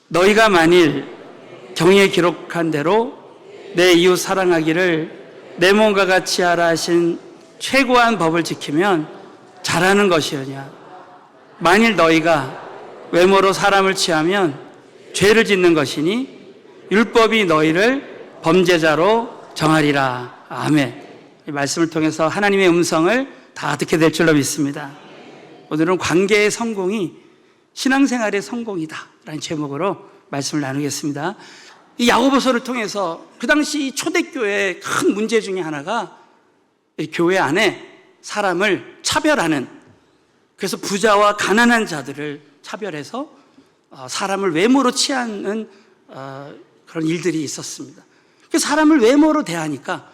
너희가 만일 경에 기록한 대로 내 이웃 사랑하기를 내 몸과 같이 하라 하신 최고한 법을 지키면 잘하는 것이오냐. 만일 너희가 외모로 사람을 취하면 죄를 짓는 것이니 율법이 너희를 범죄자로 정하리라. 아멘. 이 말씀을 통해서 하나님의 음성을 다 듣게 될 줄로 믿습니다. 오늘은 관계의 성공이 신앙생활의 성공이다 라는 제목으로 말씀을 나누겠습니다. 이 야고보서를 통해서 그 당시 초대교회의 큰 문제 중에 하나가 이 교회 안에 사람을 차별하는, 그래서 부자와 가난한 자들을 차별해서 사람을 외모로 취하는 그런 일들이 있었습니다. 그래서 사람을 외모로 대하니까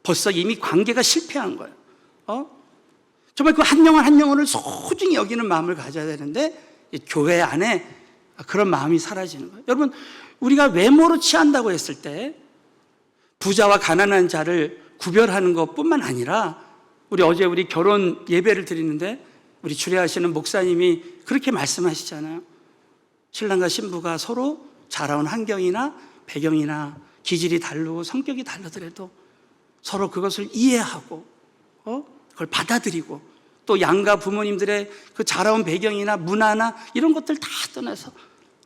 벌써 이미 관계가 실패한 거예요. 정말 그 한 영혼 한 영혼을 소중히 여기는 마음을 가져야 되는데 교회 안에 그런 마음이 사라지는 거예요. 여러분, 우리가 외모로 취한다고 했을 때 부자와 가난한 자를 구별하는 것뿐만 아니라, 어제 우리 결혼 예배를 드리는데 우리 주례하시는 목사님이 그렇게 말씀하시잖아요. 신랑과 신부가 서로 자라온 환경이나 배경이나 기질이 다르고 성격이 다르더라도 서로 그것을 이해하고 그걸 받아들이고, 또 양가 부모님들의 그 자라온 배경이나 문화나 이런 것들 다 떠나서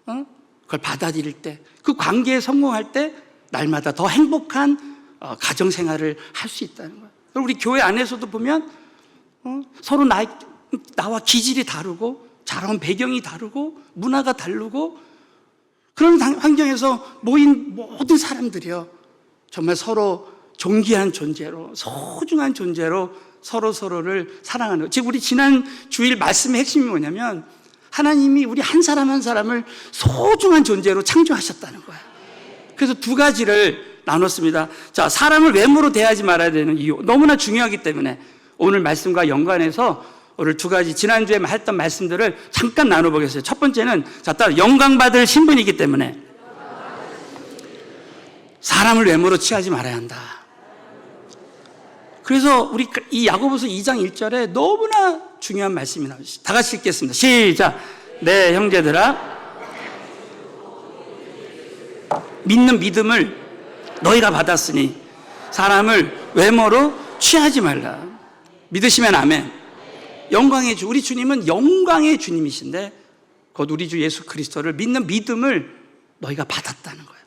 그걸 받아들일 때, 그 관계에 성공할 때 날마다 더 행복한 가정생활을 할 수 있다는 거예요. 우리 교회 안에서도 보면 서로 나와 기질이 다르고 자라온 배경이 다르고 문화가 다르고, 그런 환경에서 모인 모든 사람들이요 정말 서로 존귀한 존재로, 소중한 존재로 서로를 사랑하는 거예요. 지금 우리 지난 주일 말씀의 핵심이 뭐냐면 하나님이 우리 한 사람 한 사람을 소중한 존재로 창조하셨다는 거예요. 그래서 두 가지를 나눴습니다. 자, 사람을 외모로 대하지 말아야 되는 이유, 너무나 중요하기 때문에 오늘 말씀과 연관해서 오늘 두 가지 지난주에 했던 말씀들을 잠깐 나눠보겠어요. 첫 번째는 영광받을 신분이기 때문에 사람을 외모로 취하지 말아야 한다. 그래서 우리 이 야고보서 2장 1절에 너무나 중요한 말씀이 나오죠. 다 같이 읽겠습니다. 시작. 네, 형제들아, 믿는 믿음을 너희가 받았으니 사람을 외모로 취하지 말라. 믿으시면 아멘. 영광의 주, 우리 주님은 영광의 주님이신데 곧 우리 주 예수 그리스도를 믿는 믿음을 너희가 받았다는 거예요.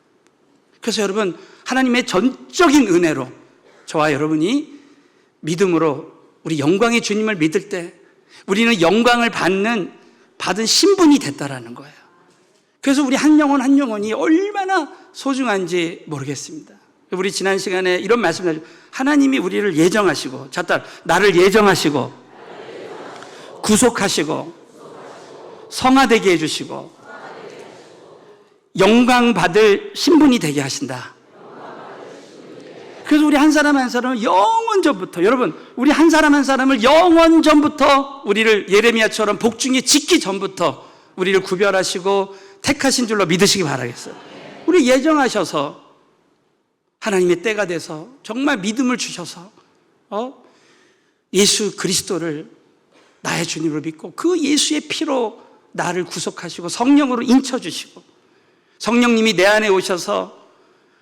그래서 여러분, 하나님의 전적인 은혜로 저와 여러분이 믿음으로 우리 영광의 주님을 믿을 때 우리는 영광을 받은 신분이 됐다라는 거예요. 그래서 우리 한 영혼 한 영혼이 얼마나 소중한지 모르겠습니다. 우리 지난 시간에 이런 말씀을 하죠. 하나님이 우리를 예정하시고, 나를 예정하시고 구속하시고 성화되게 해주시고 영광 받을 신분이 되게 하신다. 그래서 우리 한 사람 한 사람을 영원전부터, 여러분, 우리 한 사람 한 사람을 영원전부터 우리를 예레미야처럼 복중에 짓기 전부터 우리를 구별하시고 택하신 줄로 믿으시기 바라겠어요. 우리 예정하셔서 하나님의 때가 돼서 정말 믿음을 주셔서 예수 그리스도를 나의 주님으로 믿고 그 예수의 피로 나를 구속하시고 성령으로 인쳐주시고, 성령님이 내 안에 오셔서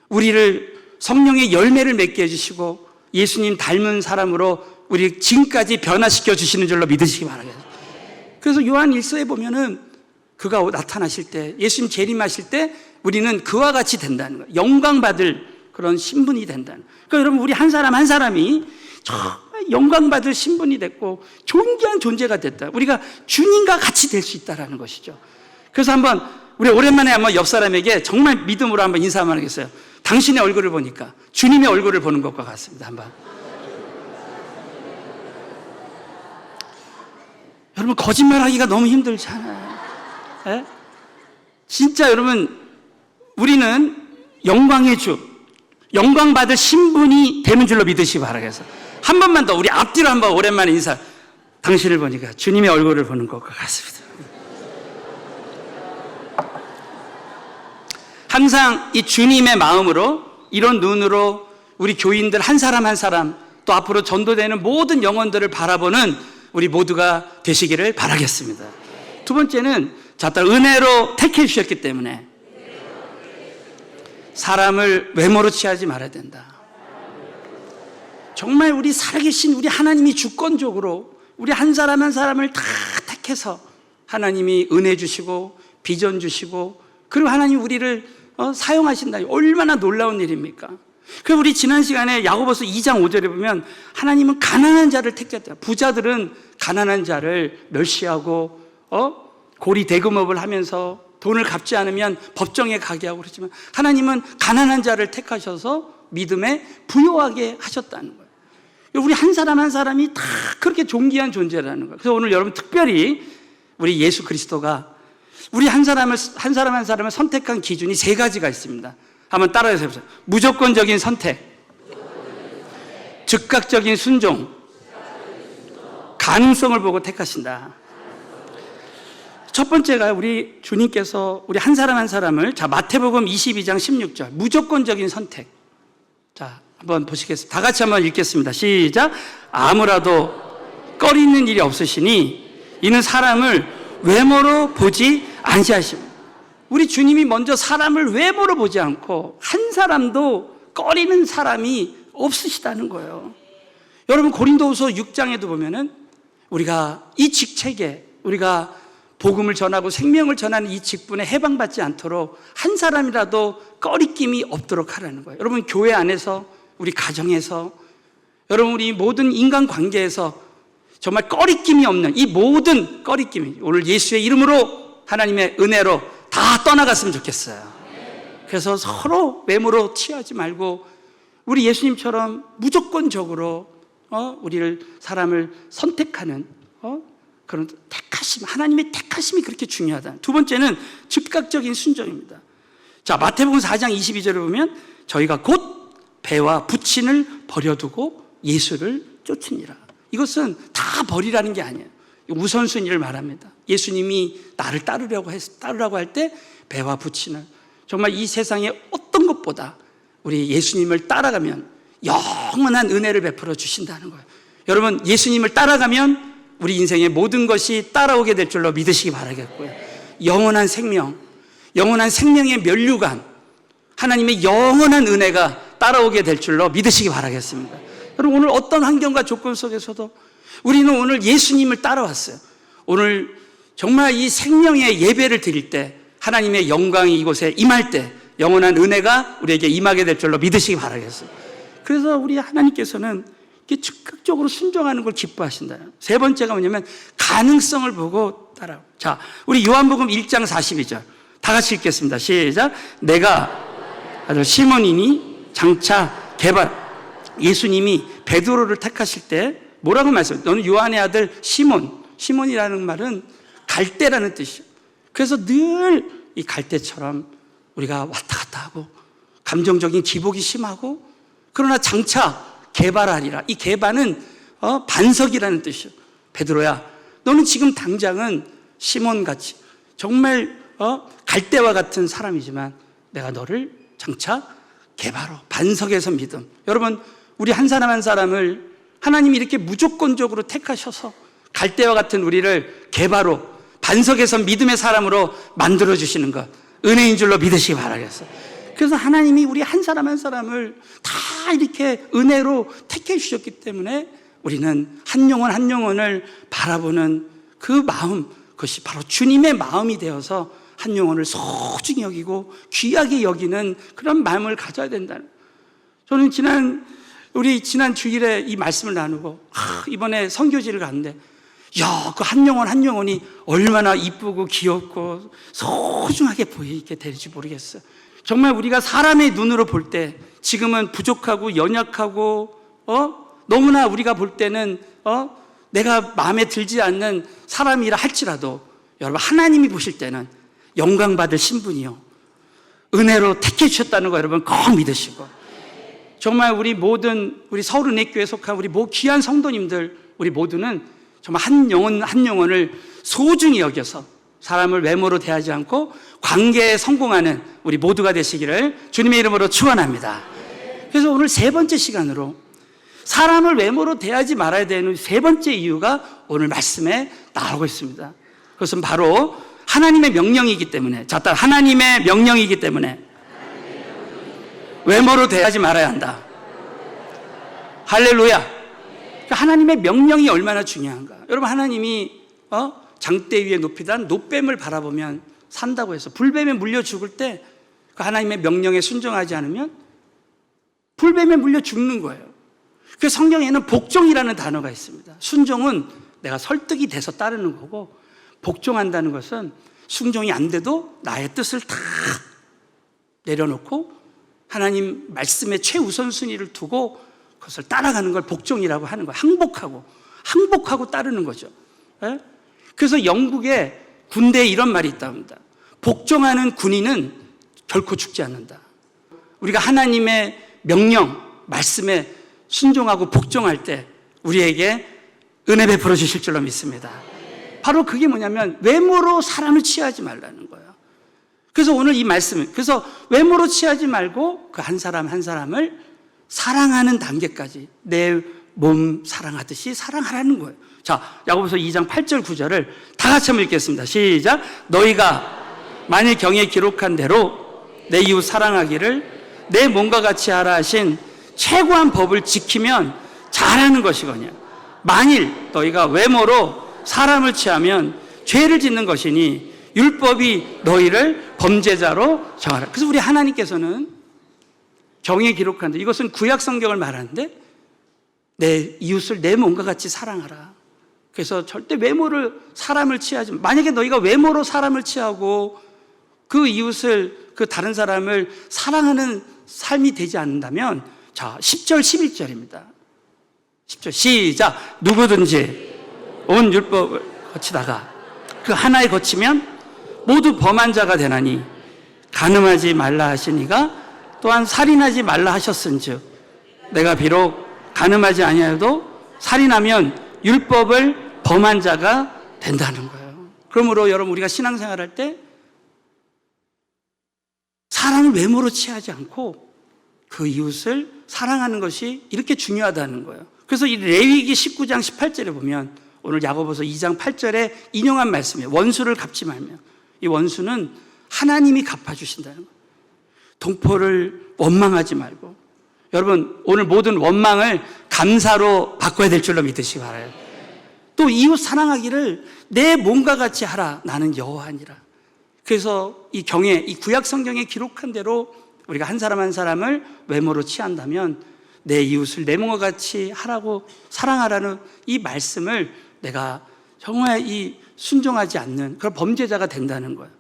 우리를 성령의 열매를 맺게 해주시고 예수님 닮은 사람으로 우리 지금까지 변화시켜 주시는 줄로 믿으시기 바라겠습니다. 그래서 요한 1서에 보면은 그가 나타나실 때, 예수님 재림하실 때 우리는 그와 같이 된다는 거예요. 영광 받을 그런 신분이 된다는 거예요. 그러니까 여러분, 우리 한 사람 한 사람이 정말 영광 받을 신분이 됐고 존귀한 존재가 됐다. 우리가 주님과 같이 될 수 있다는 것이죠. 그래서 우리 오랜만에 옆 사람에게 정말 믿음으로 한번 인사 한번 하겠어요. 당신의 얼굴을 보니까 주님의 얼굴을 보는 것과 같습니다. 여러분, 거짓말하기가 너무 힘들잖아요. 네? 진짜 여러분, 우리는 영광의 주, 영광 받을 신분이 되는 줄로 믿으시기 바라겠어요. 한 번만 더 우리 앞뒤로 한번 오랜만에 인사. 당신을 보니까 주님의 얼굴을 보는 것과 같습니다. 항상 이 주님의 마음으로, 이런 눈으로 우리 교인들 한 사람 한 사람, 또 앞으로 전도되는 모든 영혼들을 바라보는 우리 모두가 되시기를 바라겠습니다. 두 번째는 은혜로 택해 주셨기 때문에 사람을 외모로 취하지 말아야 된다. 정말 우리 살아계신 우리 하나님이 주권적으로 우리 한 사람 한 사람을 다 택해서 하나님이 은혜 주시고 비전 주시고 그리고 하나님 우리를 사용하신다. 얼마나 놀라운 일입니까? 그리고 우리 지난 시간에 야고보서 2장 5절에 보면 하나님은 가난한 자를 택했다. 부자들은 가난한 자를 멸시하고 고리 대금업을 하면서 돈을 갚지 않으면 법정에 가게 하고 그러지만 하나님은 가난한 자를 택하셔서 믿음에 부요하게 하셨다는 거예요. 우리 한 사람 한 사람이 다 그렇게 존귀한 존재라는 거예요. 그래서 오늘 여러분 특별히 우리 예수 그리스도가 우리 한 사람 한 사람을 선택한 기준이 3가지가 있습니다. 한번 따라해서 해보세요. 무조건적인 선택, 즉각적인 순종, 가능성을 보고 택하신다. 첫 번째가 우리 주님께서 우리 한 사람 한 사람을, 자, 마태복음 22장 16절, 무조건적인 선택. 자, 한번 보시겠습니다. 다 같이 한번 읽겠습니다. 시작. 아무라도 꺼리는 일이 없으시니 이는 사람을 외모로 보지 아니하십니다. 우리 주님이 먼저 사람을 외모로 보지 않고 한 사람도 꺼리는 사람이 없으시다는 거예요. 여러분 고린도후서 6장에도 보면은 우리가 이 직책에 우리가 복음을 전하고 생명을 전하는 이 직분에 해방받지 않도록 한 사람이라도 꺼리낌이 없도록 하라는 거예요. 여러분 교회 안에서 우리 가정에서 여러분 우리 모든 인간관계에서 정말 꺼리낌이 없는 이 모든 꺼리낌이 오늘 예수의 이름으로 하나님의 은혜로 다 떠나갔으면 좋겠어요. 그래서 서로 외모로 취하지 말고 우리 예수님처럼 무조건적으로 우리를 사람을 선택하는 그런 택하심, 하나님의 택하심이 그렇게 중요하다. 두 번째는 즉각적인 순종입니다. 자, 마태복음 4장 22절에 보면 저희가 곧 배와 부친을 버려두고 예수를 쫓으니라. 이것은 다 버리라는 게 아니에요. 우선순위를 말합니다. 예수님이 나를 따르라고 할 때 배와 부친을, 정말 이 세상의 어떤 것보다 우리 예수님을 따라가면 영원한 은혜를 베풀어 주신다는 거예요. 여러분 예수님을 따라가면 우리 인생의 모든 것이 따라오게 될 줄로 믿으시기 바라겠고요. 영원한 생명, 영원한 생명의 면류관, 하나님의 영원한 은혜가 따라오게 될 줄로 믿으시기 바라겠습니다. 여러분 오늘 어떤 환경과 조건 속에서도 우리는 오늘 예수님을 따라왔어요. 오늘 정말 이 생명의 예배를 드릴 때 하나님의 영광이 이곳에 임할 때 영원한 은혜가 우리에게 임하게 될 줄로 믿으시기 바라겠어요. 그래서 우리 하나님께서는 이렇게 즉각적으로 순종하는 걸 기뻐하신다. 세 번째가 뭐냐면 가능성을 보고 따라. 자, 우리 요한복음 1장 42절 다 같이 읽겠습니다. 시작. 내가 아들 시몬이니 장차 개발. 예수님이 베드로를 택하실 때 뭐라고 말씀해요? 너는 요한의 아들 시몬. 시몬이라는 말은 갈대라는 뜻이에요. 그래서 늘 이 갈대처럼 우리가 왔다 갔다 하고 감정적인 기복이 심하고 그러나 장차 개발하리라. 이 개발은 반석이라는 뜻이에요. 베드로야, 너는 지금 당장은 시몬같이 정말 갈대와 같은 사람이지만 내가 너를 장차 개발로 반석에서 믿음. 여러분 우리 한 사람 한 사람을 하나님이 이렇게 무조건적으로 택하셔서 갈대와 같은 우리를 개발로 반석에서 믿음의 사람으로 만들어주시는 것 은혜인 줄로 믿으시기 바라겠어요. 그래서 하나님이 우리 한 사람 한 사람을 다 이렇게 은혜로 택해 주셨기 때문에 우리는 한 영혼 한 영혼을 바라보는 그 마음, 그것이 바로 주님의 마음이 되어서 한 영혼을 소중히 여기고 귀하게 여기는 그런 마음을 가져야 된다는. 저는 지난 주일에 이 말씀을 나누고 이번에 선교지를 갔는데 야, 그 한 영혼 한 영혼이 얼마나 이쁘고 귀엽고 소중하게 보이게 될지 모르겠어요. 정말 우리가 사람의 눈으로 볼 때 지금은 부족하고 연약하고 너무나 우리가 볼 때는 내가 마음에 들지 않는 사람이라 할지라도 여러분 하나님이 보실 때는 영광 받을 신분이요 은혜로 택해 주셨다는 거 여러분 꼭 믿으시고 정말 우리 서울은혜교회에 속한 우리 귀한 성도님들 우리 모두는 정말 한 영혼 한 영혼을 소중히 여겨서 사람을 외모로 대하지 않고 관계에 성공하는 우리 모두가 되시기를 주님의 이름으로 축원합니다. 그래서 오늘 세 번째 시간으로 사람을 외모로 대하지 말아야 되는 세 번째 이유가 오늘 말씀에 나오고 있습니다. 그것은 바로 하나님의 명령이기 때문에 하나님의 명령이기 때문에 외모로 대하지 말아야 한다. 할렐루야. 그러니까 하나님의 명령이 얼마나 중요한가. 여러분, 하나님이 장대 위에 높이던 노뱀을 바라보면 산다고 해서 불뱀에 물려 죽을 때 그 하나님의 명령에 순종하지 않으면 불뱀에 물려 죽는 거예요. 그 성경에는 복종이라는 단어가 있습니다. 순종은 내가 설득이 돼서 따르는 거고, 복종한다는 것은 순종이 안 돼도 나의 뜻을 다 내려놓고 하나님 말씀의 최우선순위를 두고 그것을 따라가는 걸 복종이라고 하는 거예요. 항복하고 따르는 거죠. 예? 그래서 영국의 군대에 이런 말이 있답니다. 복종하는 군인은 결코 죽지 않는다. 우리가 하나님의 명령, 말씀에 순종하고 복종할 때 우리에게 은혜 베풀어 주실 줄로 믿습니다. 바로 그게 뭐냐면 외모로 사람을 취하지 말라는 거예요. 그래서 오늘 이 말씀은, 그래서 외모로 취하지 말고 그 한 사람 한 사람을 사랑하는 단계까지 내 몸 사랑하듯이 사랑하라는 거예요. 자, 야고보서 2장 8절 9절을 다 같이 한번 읽겠습니다. 시작. 너희가 만일 경에 기록한 대로 내 이웃 사랑하기를 내 몸과 같이 하라 하신 최고한 법을 지키면 잘하는 것이거냐. 만일 너희가 외모로 사람을 취하면 죄를 짓는 것이니 율법이 너희를 범죄자로 정하라. 그래서 우리 하나님께서는 경에 기록한 데, 이것은 구약 성경을 말하는데 내 이웃을 내 몸과 같이 사랑하라. 그래서 절대 외모를 사람을 취하지, 만약에 너희가 외모로 사람을 취하고 그 이웃을, 그 다른 사람을 사랑하는 삶이 되지 않는다면, 자, 10절 11절입니다 10절 시작. 누구든지 온 율법을 거치다가 그 하나에 거치면 모두 범한 자가 되나니 간음하지 말라 하시니가 또한 살인하지 말라 하셨은즉 내가 비록 간음하지 아니하여도 살인하면 율법을 범한 자가 된다는 거예요. 그러므로 여러분, 우리가 신앙생활할 때 사람을 외모로 취하지 않고 그 이웃을 사랑하는 것이 이렇게 중요하다는 거예요. 그래서 이 레위기 19장 18절에 보면 오늘 야고보서 2장 8절에 인용한 말씀이에요. 원수를 갚지 말며. 이 원수는 하나님이 갚아주신다는 거예요. 동포를 원망하지 말고. 여러분, 오늘 모든 원망을 감사로 바꿔야 될 줄로 믿으시기 바라요. 또 이웃 사랑하기를 내 몸과 같이 하라. 나는 여호와니라. 그래서 이 경에, 이 구약 성경에 기록한 대로 우리가 한 사람 한 사람을 외모로 취한다면 내 이웃을 내 몸과 같이 하라고, 사랑하라는 이 말씀을 내가 정말 이 순종하지 않는 그런 범죄자가 된다는 거예요.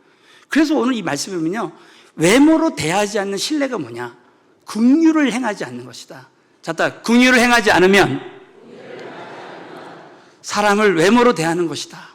그래서 오늘 이 말씀을 보면요, 외모로 대하지 않는 신뢰가 뭐냐? 긍휼을 행하지 않는 것이다. 자, 긍휼을 행하지 않으면 사람을 외모로 대하는 것이다.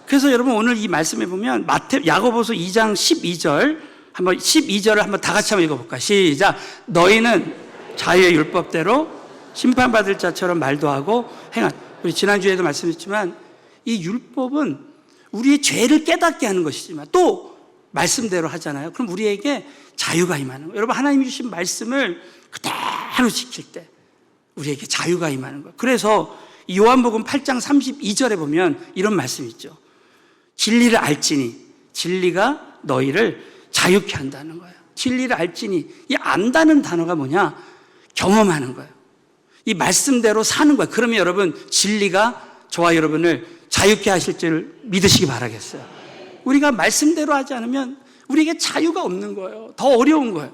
그래서 여러분, 오늘 이 말씀에 보면 야고보서 2장 12절을 한번 다 같이 한번 읽어볼까요? 시작. 너희는 자유의 율법대로 심판받을 자처럼 말도 하고 행한. 우리 지난주에도 말씀했지만 이 율법은 우리의 죄를 깨닫게 하는 것이지만 또 말씀대로 하잖아요. 그럼 우리에게 자유가 임하는 거예요. 여러분, 하나님이 주신 말씀을 그대로 지킬 때 우리에게 자유가 임하는 거예요. 그래서 요한복음 8장 32절에 보면 이런 말씀이 있죠. 진리를 알지니 진리가 너희를 자유케 한다는 거예요. 진리를 알지니, 이 안다는 단어가 뭐냐? 경험하는 거예요. 이 말씀대로 사는 거예요. 그러면 여러분, 진리가 저와 여러분을 자유케 하실 줄 믿으시기 바라겠어요. 우리가 말씀대로 하지 않으면 우리에게 자유가 없는 거예요. 더 어려운 거예요.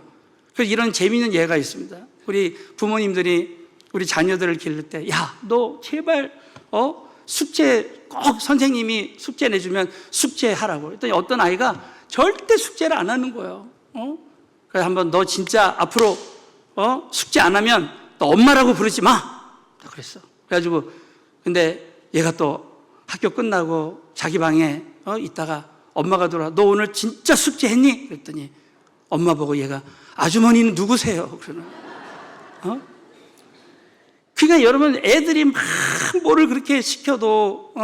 그래서 이런 재미있는 예가 있습니다. 우리 부모님들이 우리 자녀들을 기를 때, 야, 너 제발 숙제 꼭 선생님이 숙제 내주면 숙제하라고. 그랬더니 어떤 아이가 절대 숙제를 안 하는 거예요. 그래서 한번 너 진짜 앞으로 숙제 안 하면 너 엄마라고 부르지 마. 그랬어. 그래가지고 근데 얘가 또 학교 끝나고 자기 방에 있다가 엄마가 들어와, 너 오늘 진짜 숙제했니? 그랬더니 엄마 보고 얘가, 아주머니는 누구세요? 그러는. 그러니까 여러분, 애들이 막 뭐를 그렇게 시켜도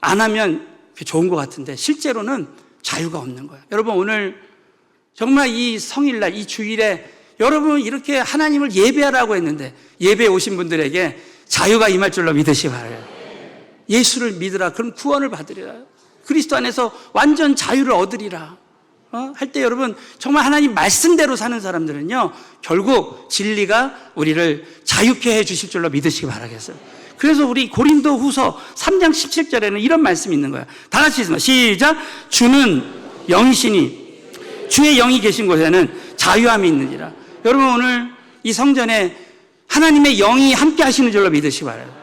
안 하면 좋은 것 같은데 실제로는 자유가 없는 거예요. 여러분, 오늘 정말 이 성일날, 이 주일에 여러분 이렇게 하나님을 예배하라고 했는데 예배에 오신 분들에게 자유가 임할 줄로 믿으시기 바라요. 예수를 믿으라. 그럼 구원을 받으리라. 그리스도 안에서 완전 자유를 얻으리라. 할 때 여러분 정말 하나님 말씀대로 사는 사람들은요 결국 진리가 우리를 자유케 해 주실 줄로 믿으시기 바라겠어요. 그래서 우리 고린도 후서 3장 17절에는 이런 말씀이 있는 거예요. 다 같이 읽습니다. 시작. 주는 영이시니 주의 영이 계신 곳에는 자유함이 있느니라. 여러분 오늘 이 성전에 하나님의 영이 함께 하시는 줄로 믿으시기 바라요.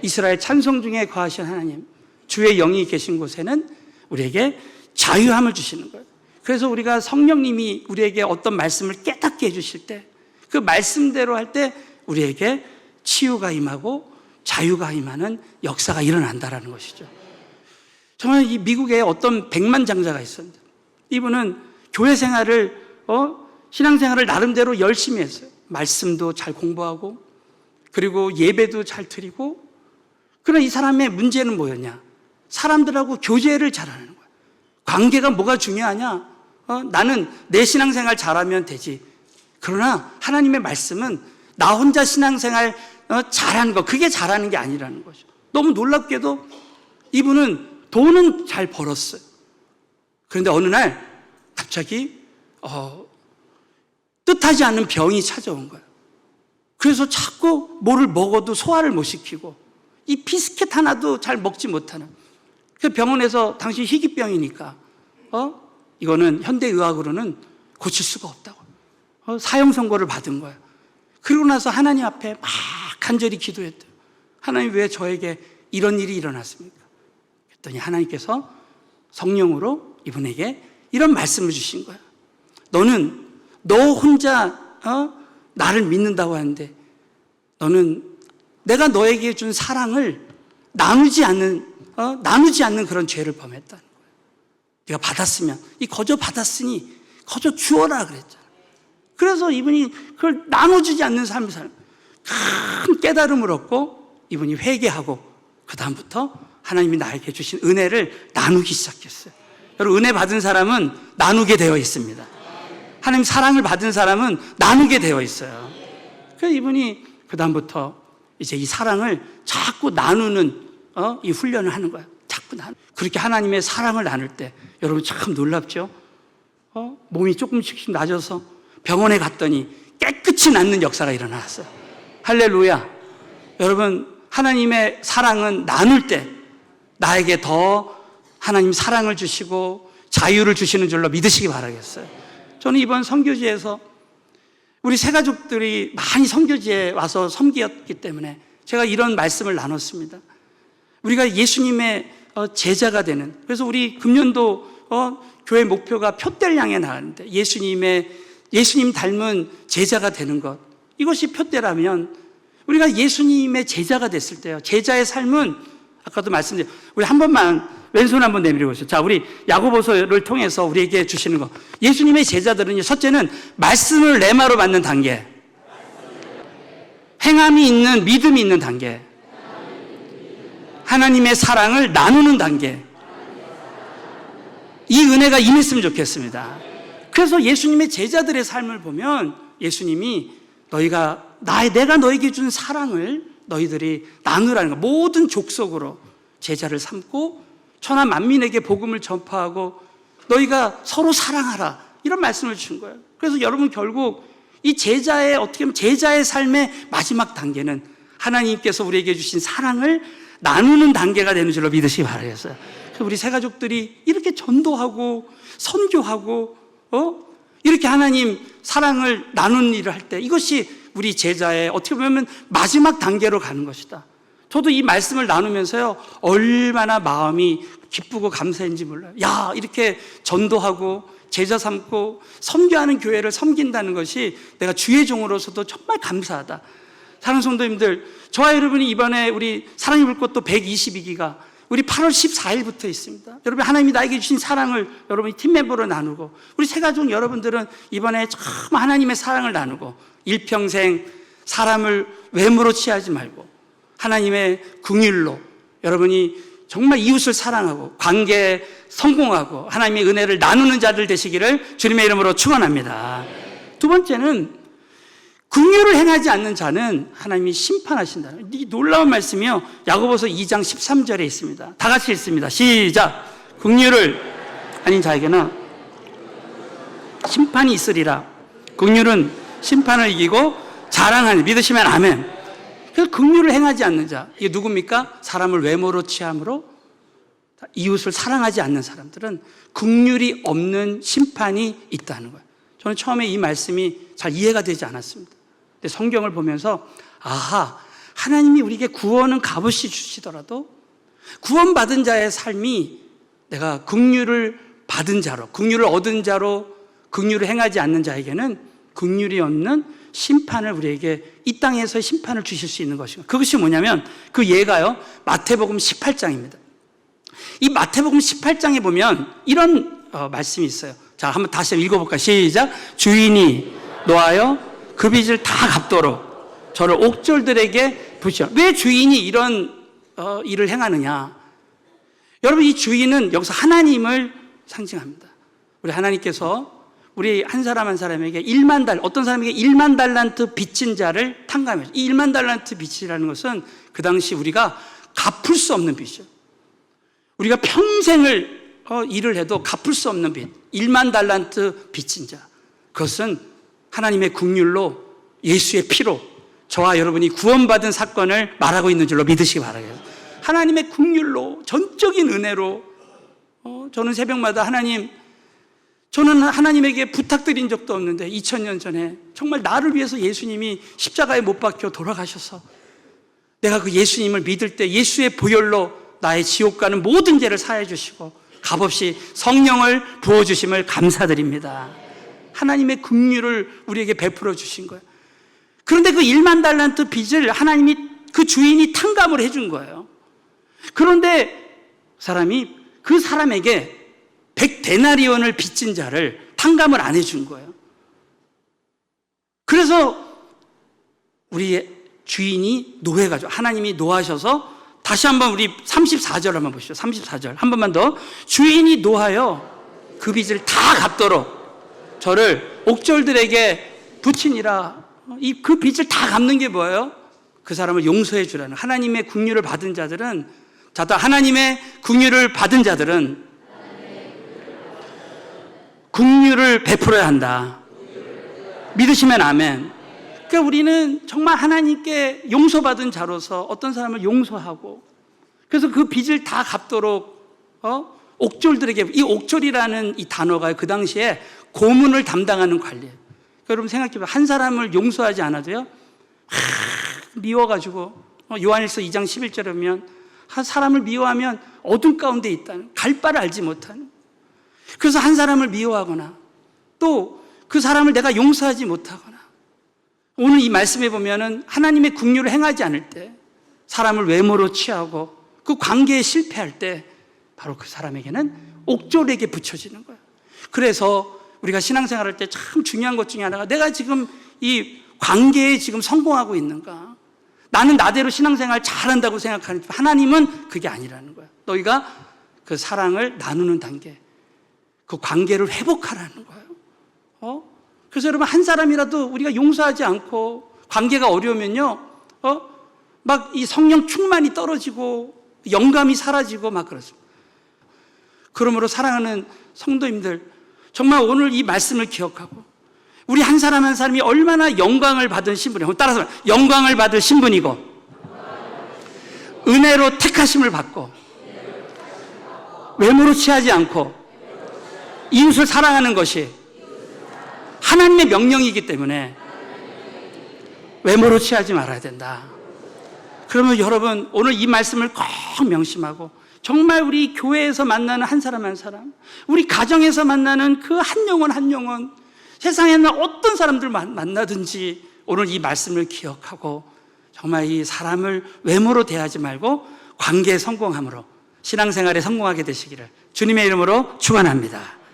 이스라엘 찬송 중에 거하신 하나님, 주의 영이 계신 곳에는 우리에게 자유함을 주시는 거예요. 그래서 우리가 성령님이 우리에게 어떤 말씀을 깨닫게 해주실 때 그 말씀대로 할 때 우리에게 치유가 임하고 자유가 임하는 역사가 일어난다라는 것이죠. 정말 이 미국에 어떤 백만장자가 있었는데 이분은 교회 생활을 신앙생활을 나름대로 열심히 했어요. 말씀도 잘 공부하고 그리고 예배도 잘 드리고. 그러나 이 사람의 문제는 뭐였냐? 사람들하고 교제를 잘하는 거야. 관계가 뭐가 중요하냐? 나는 내 신앙생활 잘하면 되지. 그러나 하나님의 말씀은 나 혼자 신앙생활 잘하는 거, 그게 잘하는 게 아니라는 거죠. 너무 놀랍게도 이분은 돈은 잘 벌었어요. 그런데 어느 날 갑자기 뜻하지 않는 병이 찾아온 거예요. 그래서 자꾸 뭐를 먹어도 소화를 못 시키고 이 비스켓 하나도 잘 먹지 못하는. 그 병원에서 당신 희귀병이니까 이거는 현대의학으로는 고칠 수가 없다고 사형 선고를 받은 거예요. 그러고 나서 하나님 앞에 막 간절히 기도했대요. 하나님 왜 저에게 이런 일이 일어났습니까? 그랬더니 하나님께서 성령으로 이분에게 이런 말씀을 주신 거예요. 너는 너 혼자 나를 믿는다고 하는데 너는 내가 너에게 준 사랑을 나누지 않는 그런 죄를 범했다는 거예요. 네가 받았으면 이 거저 받았으니 거저 주어라 그랬잖아. 그래서 이분이 그걸 나눠주지 않는 삶을 살면 큰 깨달음을 얻고 이분이 회개하고 그 다음부터 하나님이 나에게 주신 은혜를 나누기 시작했어요. 여러분 은혜 받은 사람은 나누게 되어 있습니다. 하나님 사랑을 받은 사람은 나누게 되어 있어요. 그래서 이분이 그 다음부터 이제 이 사랑을 자꾸 나누는 이 훈련을 하는 거예요. 자꾸 그렇게 하나님의 사랑을 나눌 때 여러분 참 놀랍죠? 몸이 조금씩 나아져서 병원에 갔더니 깨끗이 낫는 역사가 일어났어요. 할렐루야. 여러분 하나님의 사랑은 나눌 때 나에게 더 하나님 사랑을 주시고 자유를 주시는 줄로 믿으시기 바라겠어요. 저는 이번 선교지에서 우리 새 가족들이 많이 선교지에 와서 섬기었기 때문에 제가 이런 말씀을 나눴습니다. 우리가 예수님의 제자가 되는, 그래서 우리 금년도 교회 목표가 표대를 향해 나가는데 예수님 닮은 제자가 되는 것, 이것이 표대라면 우리가 예수님의 제자가 됐을 때요, 제자의 삶은 아까도 말씀드린, 우리 한 번만 왼손 한번 내밀어 보시죠. 자, 우리 야고보서를 통해서 우리에게 주시는 거, 예수님의 제자들은요, 첫째는 말씀을 레마로 받는 단계, 행함이 있는 믿음이 있는 단계, 하나님의 사랑을 나누는 단계, 이 은혜가 임했으면 좋겠습니다. 그래서 예수님의 제자들의 삶을 보면 예수님이 내가 너에게 준 사랑을 너희들이 나누라는 거, 모든 족속으로 제자를 삼고 천하 만민에게 복음을 전파하고 너희가 서로 사랑하라, 이런 말씀을 준 거예요. 그래서 여러분 결국 이 제자의, 어떻게 보면 제자의 삶의 마지막 단계는 하나님께서 우리에게 주신 사랑을 나누는 단계가 되는 줄로 믿으시기 바라겠어요. 그래서 우리 새 가족들이 이렇게 전도하고 선교하고 이렇게 하나님 사랑을 나누는 일을 할 때 이것이 우리 제자의 어떻게 보면 마지막 단계로 가는 것이다. 저도 이 말씀을 나누면서요, 얼마나 마음이 기쁘고 감사한지 몰라요. 야, 이렇게 전도하고 제자 삼고 선교하는 교회를 섬긴다는 것이 내가 주의 종으로서도 정말 감사하다. 사랑하는 성도님들, 저와 여러분이 이번에 우리 사랑이 불꽃도 122기가 우리 8월 14일부터 있습니다. 여러분 하나님이 나에게 주신 사랑을 여러분이 팀멤버로 나누고, 우리 새 가족 여러분들은 이번에 참 하나님의 사랑을 나누고 일평생 사람을 외모로 취하지 말고 하나님의 긍휼로 여러분이 정말 이웃을 사랑하고 관계에 성공하고 하나님의 은혜를 나누는 자들 되시기를 주님의 이름으로 축원합니다. 두 번째는 긍휼을 행하지 않는 자는 하나님이 심판하신다. 이 놀라운 말씀이요, 야고보서 2장 13절에 있습니다. 다 같이 읽습니다. 시작. 긍휼을 아닌 자에게는 심판이 있으리라. 긍휼은 심판을 이기고 자랑하니. 믿으시면 아멘. 그래서 긍휼을 행하지 않는 자, 이게 누굽니까? 사람을 외모로 취함으로 이웃을 사랑하지 않는 사람들은 긍휼이 없는 심판이 있다는 거예요. 저는 처음에 이 말씀이 잘 이해가 되지 않았습니다. 근데 성경을 보면서 아하, 하나님이 우리에게 구원은 값없이 주시더라도 구원받은 자의 삶이 내가 긍휼을 받은 자로, 긍휼을 얻은 자로, 긍휼을 행하지 않는 자에게는 긍휼이 없는 심판을 우리에게 이 땅에서 심판을 주실 수 있는 것입니다. 그것이 뭐냐면 그 예가요, 마태복음 18장입니다. 이 마태복음 18장에 보면 이런 말씀이 있어요. 자, 한번 다시 읽어볼까요? 시작. 주인이 노하여 그 빚을 다 갚도록 저를 옥졸들에게 부시오. 왜 주인이 이런 일을 행하느냐? 여러분, 이 주인은 여기서 하나님을 상징합니다. 우리 하나님께서 우리 한 사람 한 사람에게 1만 달, 어떤 사람에게 1만 달란트 빚진 자를 탕감해요. 이 1만 달란트 빚이라는 것은 그 당시 우리가 갚을 수 없는 빚이죠. 우리가 평생을 일을 해도 갚을 수 없는 빚, 1만 달란트 빚진 자. 그것은 하나님의 긍휼로 예수의 피로 저와 여러분이 구원받은 사건을 말하고 있는 줄로 믿으시기 바라요. 하나님의 긍휼로, 전적인 은혜로 저는 새벽마다 하나님, 저는 하나님에게 부탁드린 적도 없는데 2000년 전에 정말 나를 위해서 예수님이 십자가에 못 박혀 돌아가셔서 내가 그 예수님을 믿을 때 예수의 보혈로 나의 지옥 가는 모든 죄를 사해 주시고 값없이 성령을 부어주심을 감사드립니다. 하나님의 긍휼을 우리에게 베풀어 주신 거예요. 그런데 그 1만 달란트 빚을 하나님이, 그 주인이 탕감을 해준 거예요. 그런데 사람이 그 사람에게 100데나리온을 빚진 자를 탕감을 안 해준 거예요. 그래서 우리의 주인이 노해가지고 하나님이 노하셔서 다시 한번 우리 34절 한번 보시죠. 34절 한 번만 더. 주인이 노하여 그 빚을 다 갚도록 저를 옥졸들에게 붙이니라. 그 빚을 다 갚는 게 뭐예요? 그 사람을 용서해 주라는, 하나님의 긍휼을 받은 자들은, 하나님의 긍휼을 받은 자들은 긍휼을 베풀어야 한다. 믿으시면 아멘. 그러니까 우리는 정말 하나님께 용서받은 자로서 어떤 사람을 용서하고, 그래서 그 빚을 다 갚도록 옥졸들에게, 이 옥졸이라는 이 단어가 그 당시에 고문을 담당하는 관리예요. 그러니까 여러분 생각해보면 한 사람을 용서하지 않아도요, 미워가지고 요한일서 2장 11절에 보면 한 사람을 미워하면 어둠 가운데 있다는, 갈 바를 알지 못하는, 그래서 한 사람을 미워하거나 또 그 사람을 내가 용서하지 못하거나, 오늘 이 말씀에 보면은 하나님의 긍휼을 행하지 않을 때, 사람을 외모로 취하고 그 관계에 실패할 때 바로 그 사람에게는 옥졸에게 붙여지는 거예요. 그래서 우리가 신앙생활할 때 참 중요한 것 중에 하나가, 내가 지금 이 관계에 지금 성공하고 있는가? 나는 나대로 신앙생활 잘한다고 생각하는데 하나님은 그게 아니라는 거야. 너희가 그 사랑을 나누는 단계, 그 관계를 회복하라는 거예요. 그래서 여러분, 한 사람이라도 우리가 용서하지 않고 관계가 어려우면요, 막 이 성령 충만이 떨어지고 영감이 사라지고 막 그렇습니다. 그러므로 사랑하는 성도님들, 정말 오늘 이 말씀을 기억하고 우리 한 사람 한 사람이 얼마나 영광을 받은 신분이고, 따라서 영광을 받을 신분이고 은혜로 택하심을 받고 외모로 취하지 않고 이웃을 사랑하는 것이 하나님의 명령이기 때문에 외모로 취하지 말아야 된다. 그러면 여러분, 오늘 이 말씀을 꼭 명심하고 정말 우리 교회에서 만나는 한 사람 한 사람, 우리 가정에서 만나는 그 한 영혼 한 영혼, 세상에 있는 어떤 사람들 만나든지 오늘 이 말씀을 기억하고 정말 이 사람을 외모로 대하지 말고 관계에 성공함으로 신앙생활에 성공하게 되시기를 주님의 이름으로 축원합니다.